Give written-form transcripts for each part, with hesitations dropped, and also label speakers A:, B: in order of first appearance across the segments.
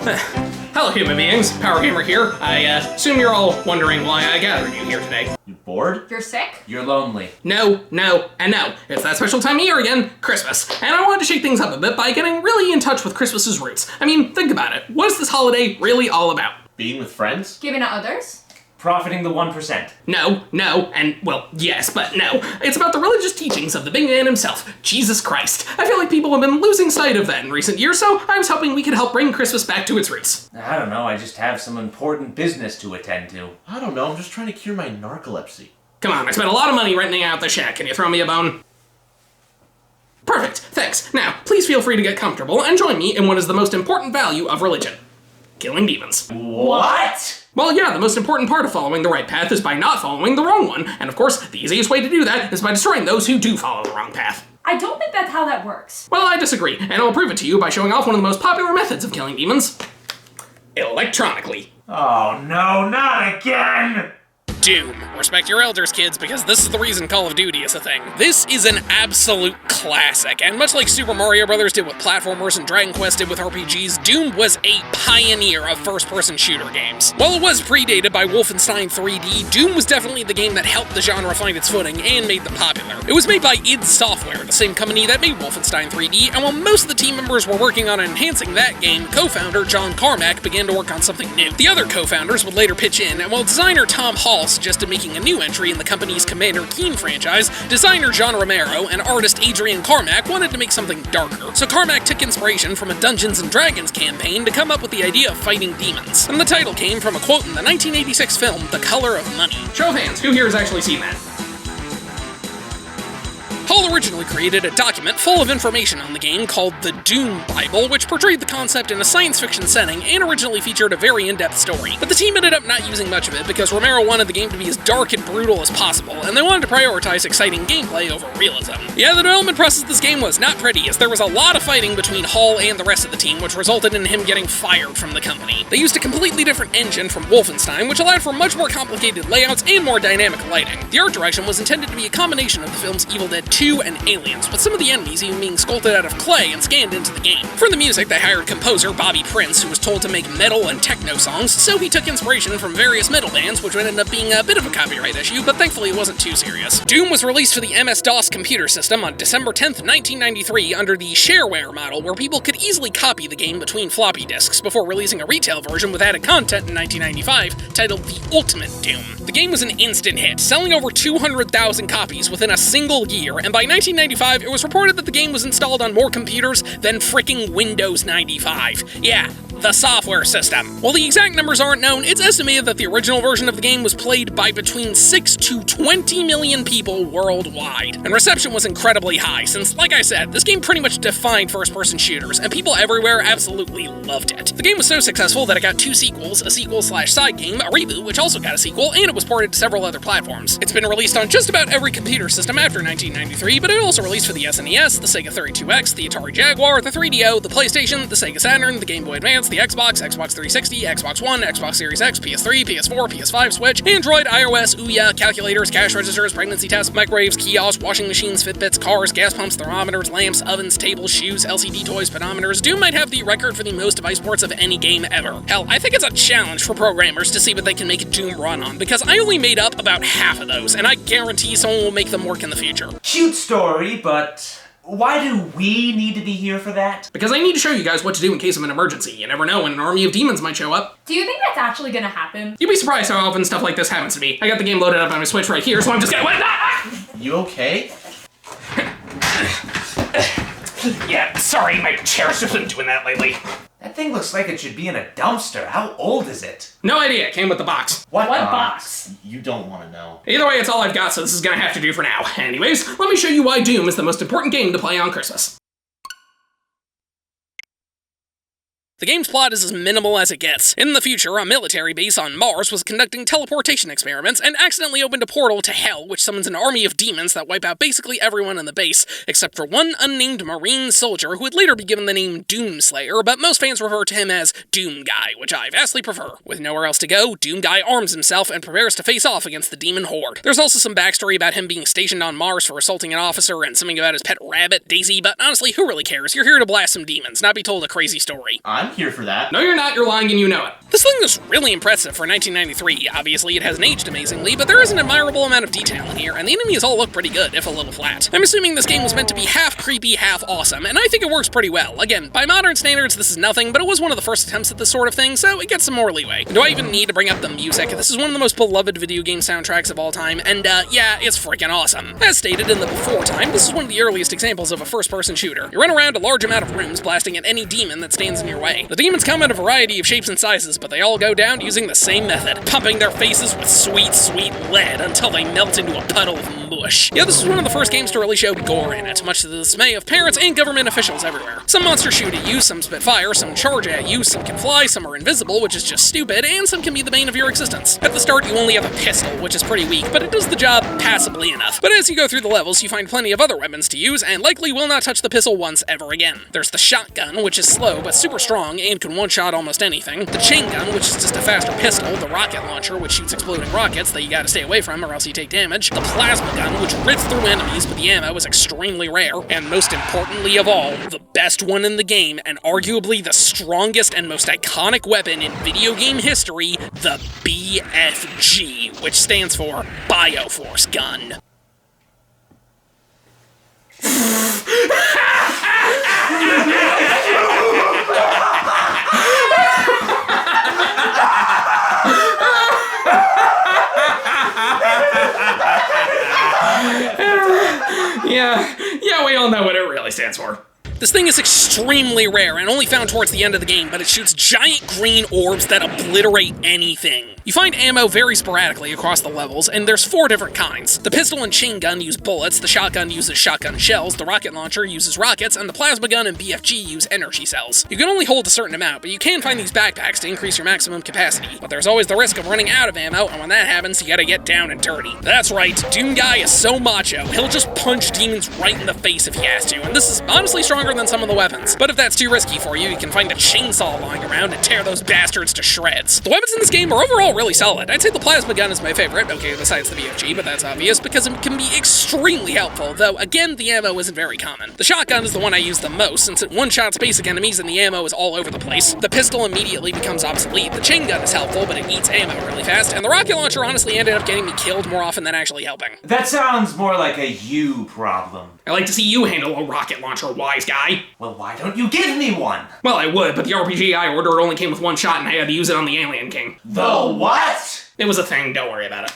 A: Hello human beings, PowerGamer here. I assume you're all wondering why I gathered you here today.
B: You bored?
C: You're sick?
B: You're lonely.
A: No, and no. It's that special time of year again, Christmas. And I wanted to shake things up a bit by getting really in touch with Christmas's roots. I mean, think about it. What is this holiday really all about?
B: Being with friends?
C: Giving to others?
B: Profiting the 1%.
A: No, and, well, yes, but no. It's about the religious teachings of the big man himself, Jesus Christ. I feel like people have been losing sight of that in recent years, so I was hoping we could help bring Christmas back to its roots.
B: I don't know, I just have some important business to attend to. I don't know, I'm just trying to cure my narcolepsy.
A: Come on, I spent a lot of money renting out the shack. Can you throw me a bone? Perfect, thanks. Now, please feel free to get comfortable and join me in what is the most important value of religion. Killing demons.
B: What?
A: Well, yeah, the most important part of following the right path is by not following the wrong one. And of course, the easiest way to do that is by destroying those who do follow the wrong path.
C: I don't think that's how that works.
A: Well, I disagree, and I'll prove it to you by showing off one of the most popular methods of killing demons. Electronically.
B: Oh no, not again!
A: Doom. Respect your elders, kids, because this is the reason Call of Duty is a thing. This is an absolute classic, and much like Super Mario Bros. Did with platformers and Dragon Quest did with RPGs, Doom was a pioneer of first-person shooter games. While it was predated by Wolfenstein 3D, Doom was definitely the game that helped the genre find its footing and made them popular. It was made by id Software, the same company that made Wolfenstein 3D, and while most of the team members were working on enhancing that game, co-founder John Carmack began to work on something new. The other co-founders would later pitch in, and while designer Tom Hall suggested making a new entry in the company's Commander Keen franchise, designer John Romero and artist Adrian Carmack wanted to make something darker. So Carmack took inspiration from a Dungeons & Dragons campaign to come up with the idea of fighting demons. And the title came from a quote in the 1986 film, The Color of Money. Show of hands, who here has actually seen that? Hall originally created a document full of information on the game called the Doom Bible, which portrayed the concept in a science fiction setting and originally featured a very in-depth story. But the team ended up not using much of it because Romero wanted the game to be as dark and brutal as possible, and they wanted to prioritize exciting gameplay over realism. Yeah, the development process of this game was not pretty, as there was a lot of fighting between Hall and the rest of the team, which resulted in him getting fired from the company. They used a completely different engine from Wolfenstein, which allowed for much more complicated layouts and more dynamic lighting. The art direction was intended to be a combination of the film's Evil Dead 2 and Aliens, with some of the enemies even being sculpted out of clay and scanned into the game. For the music, they hired composer Bobby Prince, who was told to make metal and techno songs, so he took inspiration from various metal bands, which would end up being a bit of a copyright issue, but thankfully it wasn't too serious. Doom was released for the MS-DOS computer system on December 10th, 1993 under the shareware model, where people could easily copy the game between floppy disks, before releasing a retail version with added content in 1995 titled The Ultimate Doom. The game was an instant hit, selling over 200,000 copies within a single year, and by 1995, it was reported that the game was installed on more computers than fricking Windows 95. Yeah, the software system. While the exact numbers aren't known, it's estimated that the original version of the game was played by between 6 to 20 million people worldwide. And reception was incredibly high, since, like I said, this game pretty much defined first-person shooters, and people everywhere absolutely loved it. The game was so successful that it got 2 sequels, a sequel/side game, a reboot, which also got a sequel, and it was ported to several other platforms. It's been released on just about every computer system after 1993, but it also released for the SNES, the Sega 32X, the Atari Jaguar, the 3DO, the PlayStation, the Sega Saturn, the Game Boy Advance, the Xbox, Xbox 360, Xbox One, Xbox Series X, PS3, PS4, PS5, Switch, Android, iOS, Ouya, calculators, cash registers, pregnancy tests, microwaves, kiosks, washing machines, Fitbits, cars, gas pumps, thermometers, lamps, ovens, tables, shoes, LCD toys, pedometers. Doom might have the record for the most device ports of any game ever. Hell, I think it's a challenge for programmers to see what they can make Doom run on, because I only made up about half of those, and I guarantee someone will make them work in the future.
D: Cute story, but why do we need to be here for that?
A: Because I need to show you guys what to do in case of an emergency. You never know when an army of demons might show up.
C: Do you think that's actually gonna happen?
A: You'd be surprised how often stuff like this happens to me. I got the game loaded up on my Switch right here, so I'm just gonna...
D: You okay?
A: Yeah, sorry, my chair's just been doing that lately.
D: That thing looks like it should be in a dumpster. How old is it?
A: No idea, it came with the box.
D: What
C: box?
B: You don't want to know.
A: Either way, it's all I've got, so this is gonna have to do for now. Anyways, let me show you why Doom is the most important game to play on Christmas. The game's plot is as minimal as it gets. In the future, a military base on Mars was conducting teleportation experiments and accidentally opened a portal to Hell, which summons an army of demons that wipe out basically everyone in the base, except for one unnamed Marine soldier who would later be given the name Doomslayer, but most fans refer to him as Doom Guy, which I vastly prefer. With nowhere else to go, Doom Guy arms himself and prepares to face off against the demon horde. There's also some backstory about him being stationed on Mars for assaulting an officer and something about his pet rabbit, Daisy, but honestly, who really cares? You're here to blast some demons, not be told a crazy story.
D: I'm
B: I'm here for that.
E: No, you're not. You're lying and you know it.
A: This thing is really impressive for 1993. Obviously, it hasn't aged amazingly, but there is an admirable amount of detail in here, and the enemies all look pretty good, if a little flat. I'm assuming this game was meant to be half creepy, half awesome, and I think it works pretty well. Again, by modern standards, this is nothing, but it was one of the first attempts at this sort of thing, so it gets some more leeway. Do I even need to bring up the music? This is one of the most beloved video game soundtracks of all time, and yeah, it's freaking awesome. As stated in the before time, this is one of the earliest examples of a first-person shooter. You run around a large amount of rooms, blasting at any demon that stands in your way. The demons come in a variety of shapes and sizes, but they all go down using the same method, pumping their faces with sweet, sweet lead until they melt into a puddle of mush. Yeah, this was one of the first games to really show gore in it, much to the dismay of parents and government officials everywhere. Some monsters shoot at you, some spit fire, some charge at you, some can fly, some are invisible, which is just stupid, and some can be the bane of your existence. At the start, you only have a pistol, which is pretty weak, but it does the job passably enough. But as you go through the levels, you find plenty of other weapons to use, and likely will not touch the pistol once ever again. There's the shotgun, which is slow, but super strong, and can one-shot almost anything. The chain gun, which is just a faster pistol. The rocket launcher, which shoots exploding rockets that you gotta stay away from or else you take damage. The plasma gun, which rips through enemies, but the ammo is extremely rare. And most importantly of all, the best one in the game, and arguably the strongest and most iconic weapon in video game history, the BFG, which stands for Bioforce Gun.
E: Yeah, we all know what it really stands for.
A: This thing is extremely rare and only found towards the end of the game, but it shoots giant green orbs that obliterate anything. You find ammo very sporadically across the levels, and there's 4 different kinds. The pistol and chain gun use bullets, the shotgun uses shotgun shells, the rocket launcher uses rockets, and the plasma gun and BFG use energy cells. You can only hold a certain amount, but you can find these backpacks to increase your maximum capacity. But there's always the risk of running out of ammo, and when that happens, you gotta get down and dirty. That's right, Doom Guy is so macho, he'll just punch demons right in the face if he has to, and this is honestly stronger than some of the weapons. But if that's too risky for you, you can find a chainsaw lying around and tear those bastards to shreds. The weapons in this game are overall really solid. I'd say the plasma gun is my favorite, okay, besides the BFG, but that's obvious, because it can be extremely helpful, though again, the ammo isn't very common. The shotgun is the one I use the most, since it one-shots basic enemies and the ammo is all over the place. The pistol immediately becomes obsolete. The chain gun is helpful, but it eats ammo really fast, and the rocket launcher honestly ended up getting me killed more often than actually helping.
D: That sounds more like a you problem.
E: I like to see you handle a rocket launcher, wise guy.
D: Well, why don't you give me one?
E: Well, I would, but the RPG I ordered only came with one shot and I had to use it on the Alien King.
D: The what?
E: It was a thing, don't worry about it.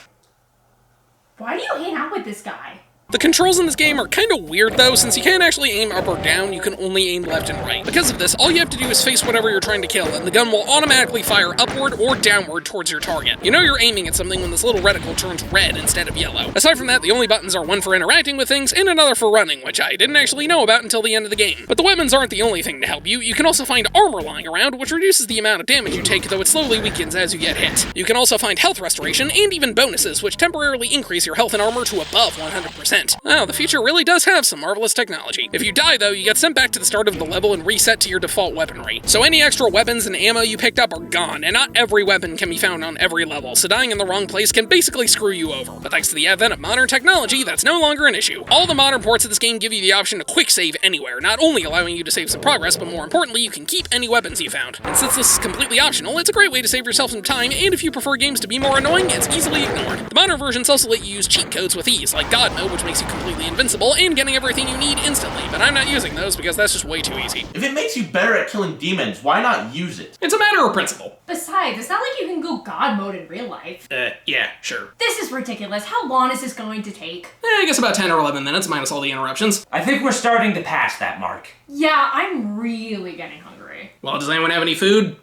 C: Why do you hang out with this guy?
A: The controls in this game are kind of weird though, since you can't actually aim up or down, you can only aim left and right. Because of this, all you have to do is face whatever you're trying to kill, and the gun will automatically fire upward or downward towards your target. You know you're aiming at something when this little reticle turns red instead of yellow. Aside from that, the only buttons are one for interacting with things and another for running, which I didn't actually know about until the end of the game. But the weapons aren't the only thing to help you. You can also find armor lying around, which reduces the amount of damage you take, though it slowly weakens as you get hit. You can also find health restoration and even bonuses, which temporarily increase your health and armor to above 100%. Wow, the future really does have some marvelous technology. If you die though, you get sent back to the start of the level and reset to your default weaponry. So any extra weapons and ammo you picked up are gone, and not every weapon can be found on every level, so dying in the wrong place can basically screw you over. But thanks to the advent of modern technology, that's no longer an issue. All the modern ports of this game give you the option to quick save anywhere, not only allowing you to save some progress, but more importantly, you can keep any weapons you found. And since this is completely optional, it's a great way to save yourself some time, and if you prefer games to be more annoying, it's easily ignored. The modern versions also let you use cheat codes with ease, like God Mode, which makes you completely invincible, and getting everything you need instantly, but I'm not using those because that's just way too easy.
B: If it makes you better at killing demons, why not use it?
E: It's a matter of principle.
C: Besides, it's not like you can go God mode in real life.
E: Yeah, sure.
C: This is ridiculous. How long is this going to take?
E: I guess about 10 or 11 minutes, minus all the interruptions.
D: I think we're starting to pass that mark.
C: Yeah, I'm really getting hungry.
E: Well, does anyone have any food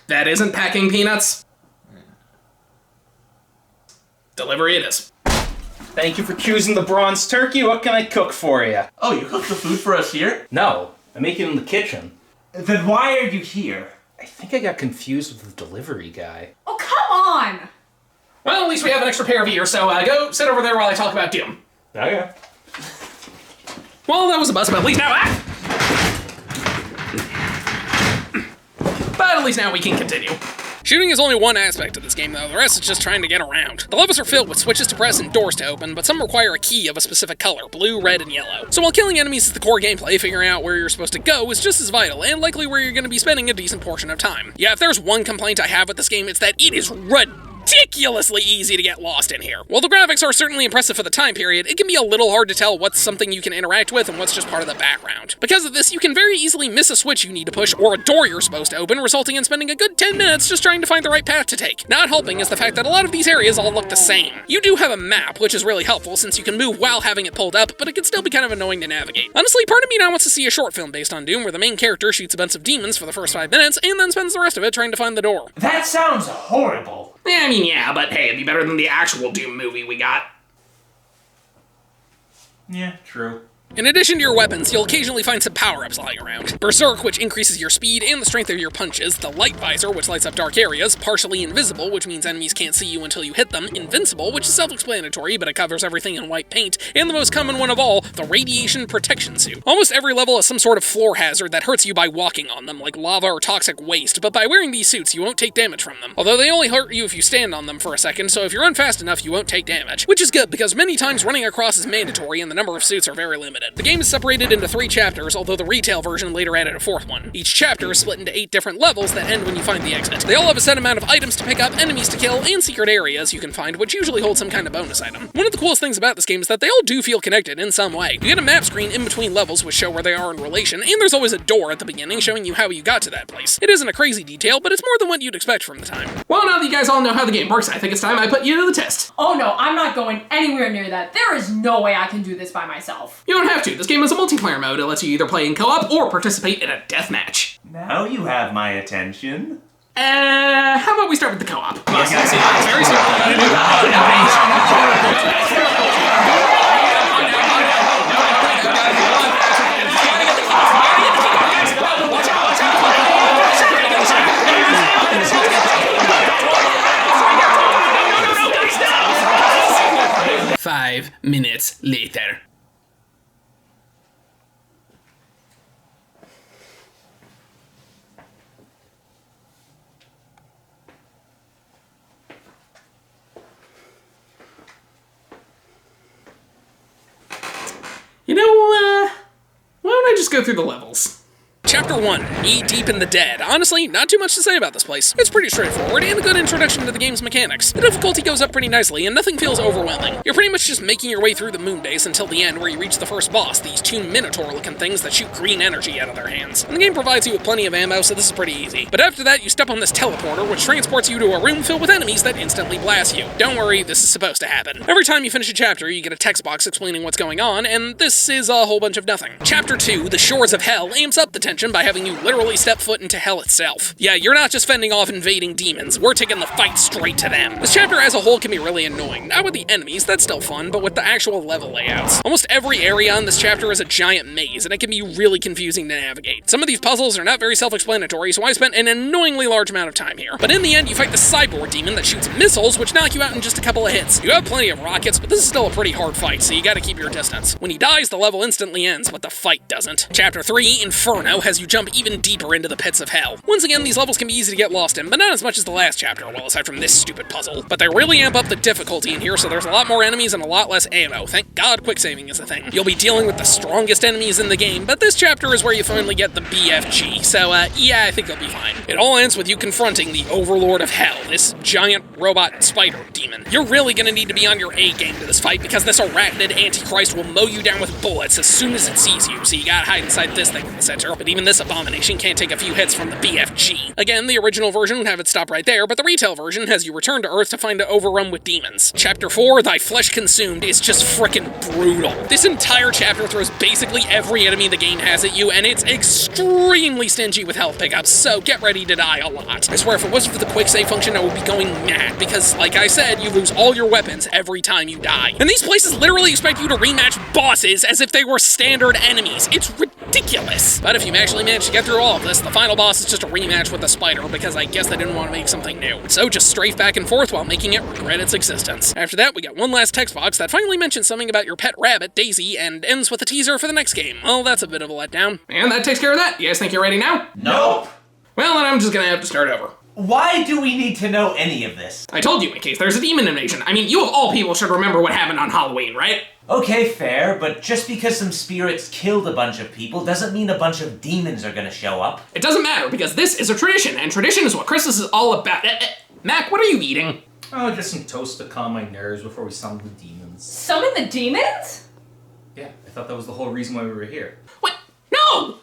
E: that isn't packing peanuts? Delivery it is.
F: Thank you for choosing the bronze turkey. What can I cook for you?
B: Oh, you cooked the food for us here?
F: No, I make it in the kitchen.
D: Then why are you here?
F: I think I got confused with the delivery guy.
C: Oh, come on!
E: Well, at least we have an extra pair of ears, so go sit over there while I talk about Doom.
F: Okay.
E: Well, that was a bust, but at least now... But at least now we can continue.
A: Shooting is only one aspect of this game though, the rest is just trying to get around. The levels are filled with switches to press and doors to open, but some require a key of a specific color, blue, red, and yellow. So while killing enemies is the core gameplay, figuring out where you're supposed to go is just as vital, and likely where you're going to be spending a decent portion of time. Yeah, if there's one complaint I have with this game, it's that it is ridiculously easy to get lost in here. While the graphics are certainly impressive for the time period, it can be a little hard to tell what's something you can interact with and what's just part of the background. Because of this, you can very easily miss a switch you need to push or a door you're supposed to open, resulting in spending a good 10 minutes just trying to find the right path to take. Not helping is the fact that a lot of these areas all look the same. You do have a map, which is really helpful since you can move while having it pulled up, but it can still be kind of annoying to navigate. Honestly, part of me now wants to see a short film based on Doom where the main character shoots a bunch of demons for the first 5 minutes and then spends the rest of it trying to find the door.
D: That sounds horrible.
E: I mean, yeah, but hey, it'd be better than the actual Doom movie we got.
F: Yeah, true.
A: In addition to your weapons, you'll occasionally find some power-ups lying around. Berserk, which increases your speed and the strength of your punches, the Light Visor, which lights up dark areas, partially invisible, which means enemies can't see you until you hit them, invincible, which is self-explanatory, but it covers everything in white paint, and the most common one of all, the Radiation Protection Suit. Almost every level has some sort of floor hazard that hurts you by walking on them, like lava or toxic waste, but by wearing these suits, you won't take damage from them. Although they only hurt you if you stand on them for a second, so if you run fast enough, you won't take damage. Which is good, because many times running across is mandatory and the number of suits are very limited. The game is separated into 3 chapters, although the retail version later added a 4th one. Each chapter is split into 8 different levels that end when you find the exit. They all have a set amount of items to pick up, enemies to kill, and secret areas you can find, which usually hold some kind of bonus item. One of the coolest things about this game is that they all do feel connected in some way. You get a map screen in between levels which show where they are in relation, and there's always a door at the beginning showing you how you got to that place. It isn't a crazy detail, but it's more than what you'd expect from the time.
E: Well, now that you guys all know how the game works, I think it's time I put you to the test.
C: Oh no, I'm not going anywhere near that. There is no way I can do this by myself.
E: You don't have to. This game is a multiplayer mode. It lets you either play in co-op or participate in a deathmatch.
D: Now you have my attention.
E: How about we start with the co-op?
D: Yes, yes,
E: very 5 minutes later. You know, why don't I just go through the levels?
A: Chapter 1, Knee Deep in the Dead. Honestly, not too much to say about this place. It's pretty straightforward and a good introduction to the game's mechanics. The difficulty goes up pretty nicely and nothing feels overwhelming. You're pretty much just making your way through the moon base until the end where you reach the first boss, these 2 minotaur-looking things that shoot green energy out of their hands. And the game provides you with plenty of ammo, so this is pretty easy. But after that, you step on this teleporter, which transports you to a room filled with enemies that instantly blast you. Don't worry, this is supposed to happen. Every time you finish a chapter, you get a text box explaining what's going on, and this is a whole bunch of nothing. Chapter 2, The Shores of Hell, amps up the tension by having you literally step foot into hell itself. Yeah, you're not just fending off invading demons, we're taking the fight straight to them. This chapter as a whole can be really annoying. Not with the enemies, that's still fun, but with the actual level layouts. Almost every area in this chapter is a giant maze, and it can be really confusing to navigate. Some of these puzzles are not very self-explanatory, so I spent an annoyingly large amount of time here. But in the end, you fight the cyborg demon that shoots missiles, which knock you out in just a couple of hits. You have plenty of rockets, but this is still a pretty hard fight, so you gotta keep your distance. When he dies, the level instantly ends, but the fight doesn't. Chapter 3, Inferno, has you jump even deeper into the pits of hell. Once again, these levels can be easy to get lost in, but not as much as the last chapter, well, aside from this stupid puzzle. But they really amp up the difficulty in here, so there's a lot more enemies and a lot less ammo. Thank God quick saving is a thing. You'll be dealing with the strongest enemies in the game, but this chapter is where you finally get the BFG, so yeah, I think you'll be fine. It all ends with you confronting the Overlord of Hell, this giant robot spider demon. You're really gonna need to be on your A game to this fight, because this arachnid Antichrist will mow you down with bullets as soon as it sees you, so you gotta hide inside this thing in the center. But even this abomination can't take a few hits from the BFG. Again, the original version would have it stop right there, but the retail version has you return to Earth to find it overrun with demons. Chapter 4, Thy Flesh Consumed, is just frickin' brutal. This entire chapter throws basically every enemy the game has at you, and it's extremely stingy with health pickups, so get ready to die a lot. I swear, if it wasn't for the quick save function, I would be going mad, because, like I said, you lose all your weapons every time you die. And these places literally expect you to rematch bosses as if they were standard enemies. It's ridiculous. But if you actually manage to get through all of this, the final boss is just a rematch with the spider, because I guess they didn't want to make something new. So just strafe back and forth while making it regret its existence. After that, we got one last text box that finally mentions something about your pet rabbit, Daisy, and ends with a teaser for the next game. Well, that's a bit of a letdown.
E: And that takes care of that. You guys think you're ready now?
D: Nope.
E: Well, then I'm just gonna have to start over.
D: Why do we need to know any of this?
A: I told you in case there's a demon invasion. I mean, you of all people should remember what happened on Halloween, right?
D: Okay, fair, but just because some spirits killed a bunch of people doesn't mean a bunch of demons are gonna show up.
A: It doesn't matter, because this is a tradition, and tradition is what Christmas is all about. Mac, what are you eating?
F: Oh, just some toast to calm my nerves before we summon the demons.
C: Summon the demons?
F: Yeah, I thought that was the whole reason why we were here.
A: What? No!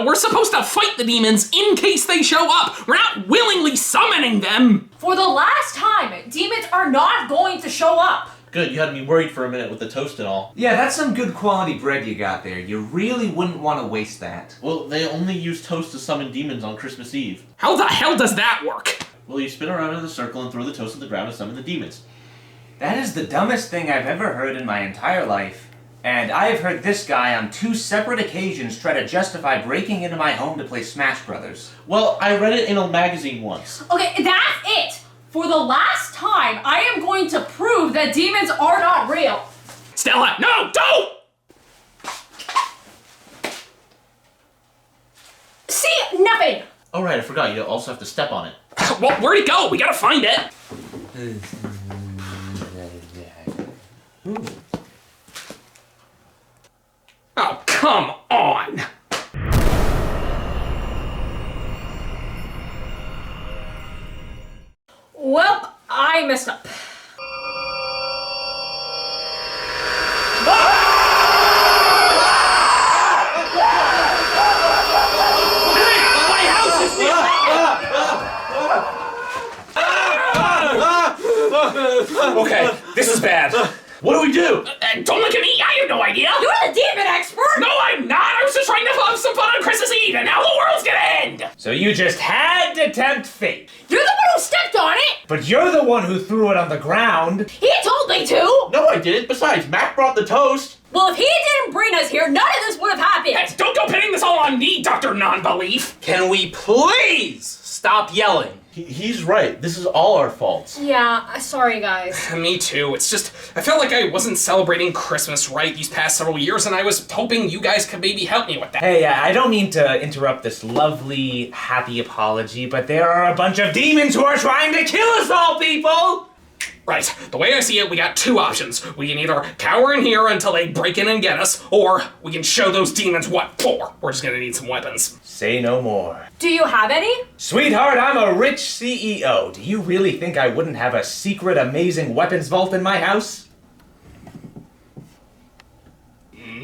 A: We're supposed to fight the demons in case they show up. We're not willingly summoning them.
C: For the last time, demons are not going to show up.
B: Good, you had me worried for a minute with the toast and all.
D: Yeah, that's some good quality bread you got there. You really wouldn't want to waste that.
B: Well, they only use toast to summon demons on Christmas Eve.
A: How the hell does that work?
B: Well, you spin around in a circle and throw the toast on the ground to summon the demons.
D: That is the dumbest thing I've ever heard in my entire life. And I have heard this guy on 2 separate occasions try to justify breaking into my home to play Smash Brothers.
B: Well, I read it in a magazine once.
C: Okay, that's it. For the last time, I am going to prove that demons are not real.
A: Stella, no, don't!
C: See, nothing.
B: Oh right, I forgot, you also have to step on it.
A: Well, where'd it go? We gotta find it. Oh, come on!
C: Well, I messed up.
A: My house is
F: Okay, this is bad.
B: What do we do?
A: Don't look at me, I have no idea!
C: You're the demon expert!
A: No, I'm not! I was just trying to have some fun on Christmas Eve, and now the world's gonna end!
D: So you just had to tempt fate.
C: You're the one who stepped on it!
D: But you're the one who threw it on the ground.
C: He told me to!
B: No, I didn't. Besides, Mac brought the toast.
C: Well, if he didn't bring us here, none of this would have happened!
A: Hey, don't go pinning this all on me, Dr. Non-Belief!
F: Can we please stop yelling?
B: He's right. This is all our faults.
C: Yeah, sorry guys.
A: Me too. It's just, I felt like I wasn't celebrating Christmas right these past several years, and I was hoping you guys could maybe help me with that.
D: Hey, I don't mean to interrupt this lovely, happy apology, but there are a bunch of demons who are trying to kill us all, people!
A: Right. The way I see it, we got 2 options. We can either cower in here until they break in and get us, or we can show those demons what for. We're just gonna need some weapons.
D: Say no more.
C: Do you have any?
D: Sweetheart, I'm a rich CEO. Do you really think I wouldn't have a secret, amazing weapons vault in my house?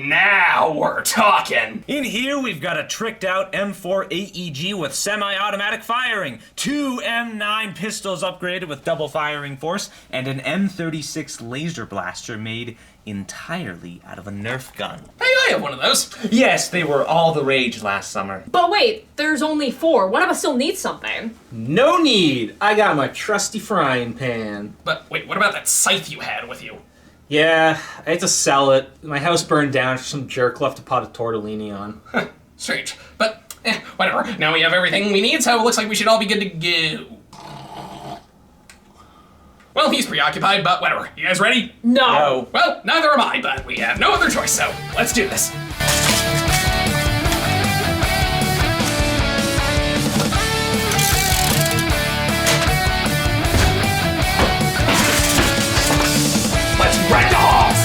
A: Now we're talking.
G: In here, we've got a tricked out M4 AEG with semi-automatic firing, 2 M9 pistols upgraded with double firing force, and an M36 laser blaster made entirely out of a Nerf gun.
A: Hey, I have one of those.
D: Yes, they were all the rage last summer.
C: But wait, there's only 4. One of us still needs something.
F: No need. I got my trusty frying pan.
A: But wait, what about that scythe you had with you?
F: Yeah, I had to sell it. My house burned down for some jerk left a pot of tortellini on.
A: Strange. But, whatever. Now we have everything we need, so it looks like we should all be good to go. Well, he's preoccupied, but whatever. You guys ready?
C: No.
A: Well, neither am I, but we have no other choice, so let's do this. Let's wreck the halls!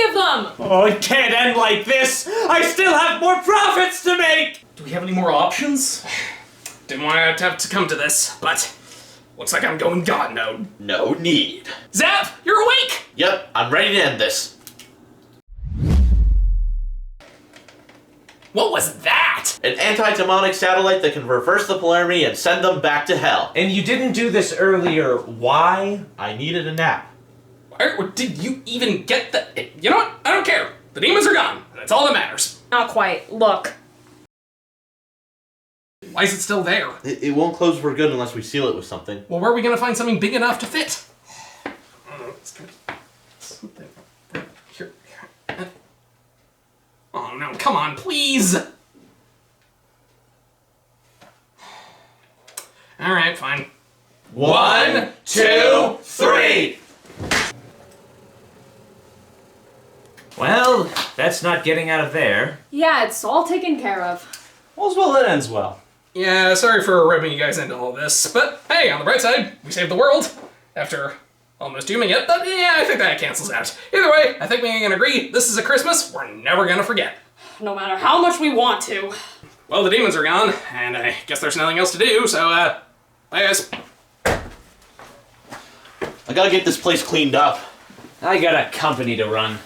C: of them!
G: Oh, it can't end like this! I still have more profits to make!
F: Do we have any more options?
A: Didn't want to have to come to this, but looks like I'm going God mode.
B: No need.
A: Zap, you're awake!
B: Yep, I'm ready to end this.
A: What was that?
B: An anti-demonic satellite that can reverse the polarity and send them back to hell.
D: And you didn't do this earlier. Why?
B: I needed a nap.
A: Or did you even get the... You know what? I don't care. The demons are gone. That's all that matters.
C: Not quite. Look.
A: Why is it still there?
B: It won't close for good unless we seal it with something.
A: Well, where are we going to find something big enough to fit? Something right here. Oh no, come on, please! Alright, fine.
B: 1, 2, 3!
D: Well, that's not getting out of there.
C: Yeah, it's all taken care of.
F: All's well that ends well.
A: Yeah, sorry for ripping you guys into all this, but hey, on the bright side, we saved the world after almost dooming it, but yeah, I think that cancels out. Either way, I think we can agree this is a Christmas we're never gonna forget.
C: No matter how much we want to.
A: Well, the demons are gone, and I guess there's nothing else to do, so, bye guys.
B: I gotta get this place cleaned up.
D: I got a company to run.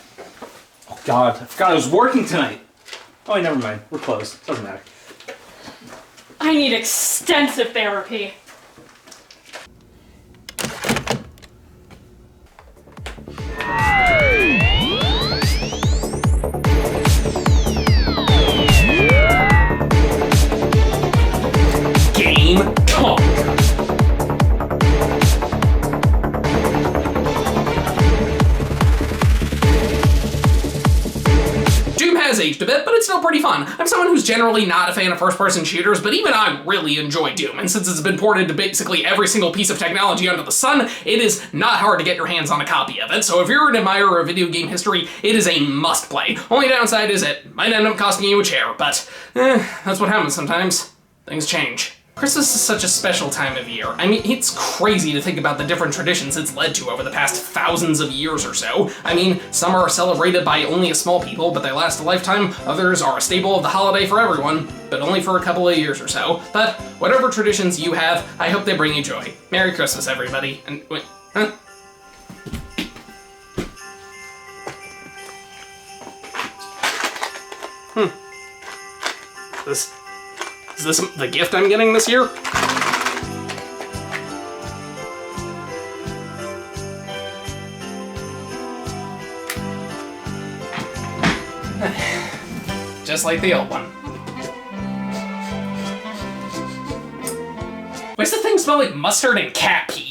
F: Oh God, I forgot I was working tonight. Oh, wait, never mind. We're closed. Doesn't matter.
C: I need extensive therapy.
A: Game conquered. Doom has aged a bit, but it's still pretty fun. I'm someone who's generally not a fan of first-person shooters, but even I really enjoy Doom, and since it's been ported to basically every single piece of technology under the sun, it is not hard to get your hands on a copy of it, so if you're an admirer of video game history, it is a must-play. Only downside is it might end up costing you a chair, but that's what happens sometimes. Things change. Christmas is such a special time of year. I mean, it's crazy to think about the different traditions it's led to over the past thousands of years or so. I mean, some are celebrated by only a small people, but they last a lifetime. Others are a staple of the holiday for everyone, but only for a couple of years or so. But whatever traditions you have, I hope they bring you joy. Merry Christmas, everybody. And wait, huh? Is this the gift I'm getting this year? Just like the old one. Why does the thing smell like mustard and cat pee?